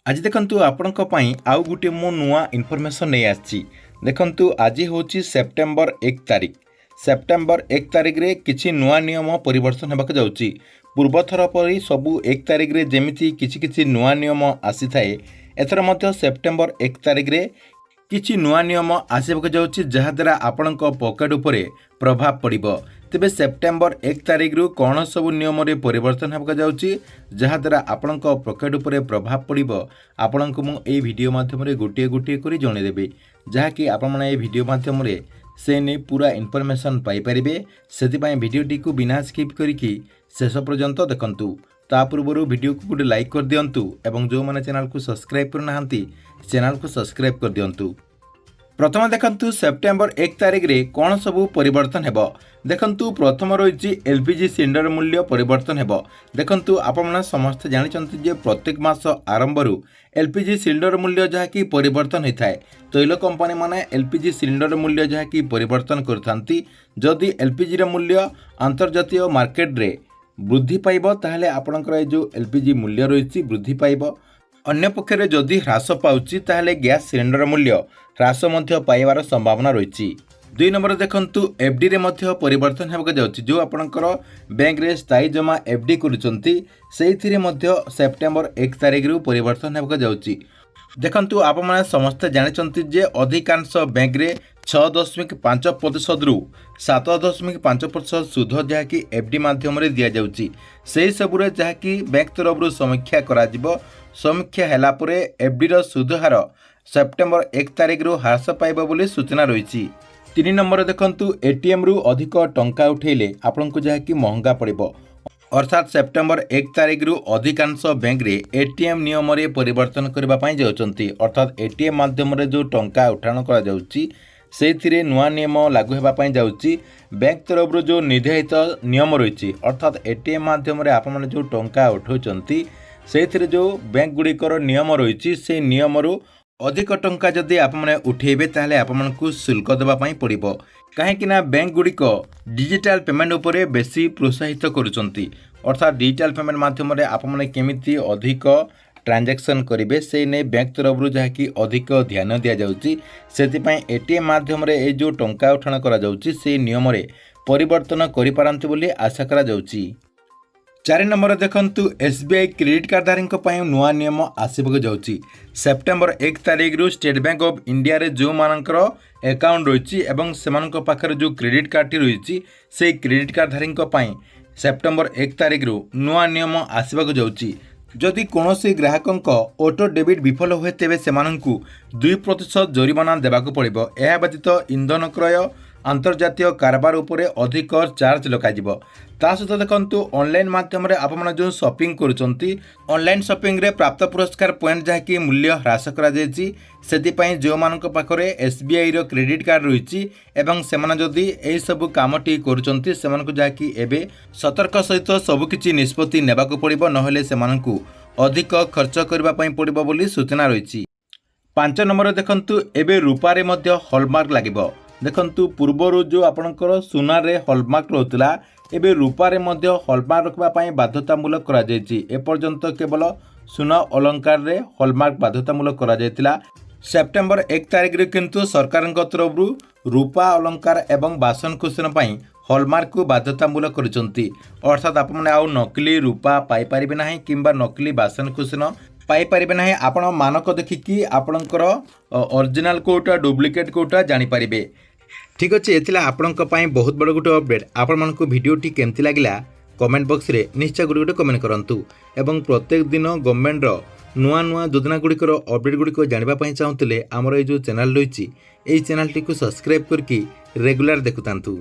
आज देखंतु आपणक पई आउ गुटे मो नुआ इनफॉरमेशन नहीं आछि। देखंतु आज होची सेप्टेम्बर 1 तारिख। सेप्टेम्बर 1 तारिख रे किछि नुआ नियम परिवर्तन हेबाक जाउची। पूर्वथर परि सबु 1 तारिख रे जेमिति किछि नुआ नियम आसी थाए, एथर मध्य सेप्टेम्बर 1 तारिख रे किछि नुआ नियम आसीबाक जाउची, जहा द्वारा आपणक पॉकेट उपरे प्रभाव पड़िबो। तेबे सेप्टेम्बर 1 तारिख रु कौन सब नियम रे परिवर्तन हेबाक जाउची, जहा द्वारा आपणक पॉकेट उपरे प्रभाव पड़िबो, आपणक मु एई वीडियो माध्यम रे गोटे गोटे करी जणे देबे, जहा कि आपण माने एई वीडियो माध्यम रे से ने पूरा इनफॉरमेशन पाई परिबे। सेति पई वीडियोटी को बिना स्किप करिकि शेष पर्यंत देखंतु। ता पूर्व वीडियो को गोटे लाइक कर दियंतु एवं जो माने चैनल को सब्सक्राइब कर नाहंती चैनल को सब्सक्राइब कर दियंतु। प्रथम देखंतु सेप्टेम्बर 1 तारिख रे कौन सबू परिवर्तन हेबो। देखंतु प्रथम रही एलपीजी सिलिंडर मूल्य परिवर्तन हेबो। देखंतु आपण समस्त जानिचंती जे प्रत्येक मास आरंभ रु एलपीजी सिलिंडर मूल्य जहा कि परिवर्तन होता है। तैल कंपनी माने एलपीजी सिलिंडर मूल्य जहा कि परिवर्तन करथांती। जदि एलपीजी रा मूल्य अंतर्जातीय मार्केट रे वृद्धि पाइबो ताहले आपणकर जो एलपीजी मूल्य रही वृद्धि पाइबो। अन्य पक्षरे जदि ह्रास पाउची ताहले गैस सिलिंडर मूल्य ह्रास मध्य पाइबार संभावना रही। 2 नंबर देखंतु एफडी रे मध्य परिवर्तन हेबाक जाउची। जो आपणकर बैंक रे स्थायी जमा एफडी करूचंती सेहिथिरे मध्य सेप्टेम्बर 1 तारिख रु परिवर्तन हेबाक जाउची। देखंतु आप माने समस्त जानिचंती जे अधिकांश बैंक रे 6.5% रु 7.5% सुध जहा कि एफडी माध्यम रे दिया जाउची। सेही सबुरे जहा कि बैंक तरफ रु समीक्षा करा जिवो। समीक्षा हैला परे एफडी रो सुध हार सेप्टेम्बर 1 तारिख रु ह्रास पाइबो बोली सूचना रही। 3 नंबर देखंतु एटीएम रु अधिक टंका उठेले आपनको जहा कि महंगा पड़िबो। अर्थात सेप्टेम्बर 1 तारिख रु अधिकांश बैंक रे एटीएम नियम रे परिवर्तन करबा पई जाउचंती। अर्थात एटीएम माध्यम रे जो टंका उठाण करा जाउची सेथिरे नुआ नियम लागू हेबा पई जाउची। बैंक तरफ जो निर्धारित नियम रही, अर्थात एटीएम माध्यम रे आप माने जो टंका उठाउचंती सेथिरे जो बैंक गुड़िकर नियम रही से नियम रु अधिक टंका जदि आप माने उठेबे ताहले आप मानकु शुल्क देबा पई पड़िबो। काहेकि ना बैंक गुड़िक डिजिटल पेमेंट उपरे बेसी प्रोत्साहित करूचंती। अर्थात डिजिटल पेमेंट माध्यम रे आप माने केमिति अधिक ट्रांजैक्शन करिवे से ने बैंक तरफ रु जहा कि अधिक ध्यान दिया जाउची। सेति पई एटीएम माध्यम रे ए जो टंका उठाण करा जाउची से नियम रे परिवर्तन करि पारंती बोली आशा करा जाउची। 4 नंबर देखंतु SBI क्रेडिट कार्ड धारी नुआ नियम आसबाक जाउची। सेप्टेम्बर 1 तारिख रु स्टेट बैंक ऑफ इंडिया रे जो मानकर अकाउंट रही एवं सेमानक पाखरे जो क्रेडिट कार्ड रही से क्रेडिट कार्ड धारी सेप्टेम्बर 1 तारिख रु नुआ नियम आसबाक जाउची। जदि कौनसी ग्राहक ऑटो डेबिट विफल हुए तेबे सेमानंकु 2% जरिमाना देबाक पड़िबो। एहा व्यतीत इंधन क्रय अंतर्जातीय कारबार उपरे अधिक चार्ज लगाजिबो। ता सहित देखंतु ऑनलाइन माध्यम रे आपण जो शॉपिंग करूचंती ऑनलाइन शॉपिंग रे प्राप्त पुरस्कार पॉइंट जहा कि मूल्य ह्रास करा जायछि। सेति पई जो मानक पाखरे SBI रो क्रेडिट कार्ड रहिछि एवं सेमान जदि एई सब कामटी करूचंती सेमानकु जहा कि एबे सतर्क सहित सब किछि निष्पत्ति नेबाक पड़िबो, नहले सेमानकु अधिक खर्च करबा पई पड़िबो बोली सूचना रहिछि। 5 नंबर देखंतु एबे रूपारे मध्य हॉलमार्क लागिबो। देखंतु पूर्वरु जो आपणकर सुना रे हॉलमार्क रहउतला एबे रूपारे मध्य हॉलमार्क रखबा पई बाध्यतामूलक करा जायछि। ए पर्यंत केवल सुना अलंकार रे हॉलमार्क बाध्यतामूलक करा जायतिला। सेप्टेम्बर 1 तारिख रे किंतु सरकारक तरफ रु रूपा अलंकार एवं बासन कुसन पई हॉलमार्क को बाध्यतामूलक करिसंती। अर्थात आप माने आउ नकली रूपा पाई परिबे नाही किंबा नकली बासन कुसन पाई परिबे नाही। आपण मानक देखिकी आपणकर ओरिजिनल कोटा डुप्लिकेट कोटा जानि परिबे। ठीक अच्छे, एथिला आपणक पई बहुत बड़ गोटे अपडेट। आपण मानकु वीडियोटी केमति लागिला कमेंट बॉक्स रे निश्चय गोटे कमेंट करंतु एवं प्रत्येक दिन गवर्नमेंट रो नुआ नुआ योजना गुड़िकर अपडेट गुड़िक जानिबा पई चाहुतले हमर ए जो चैनल रहिछि एई चैनल टी को सब्सक्राइब करके रेगुलर देखुतांतु।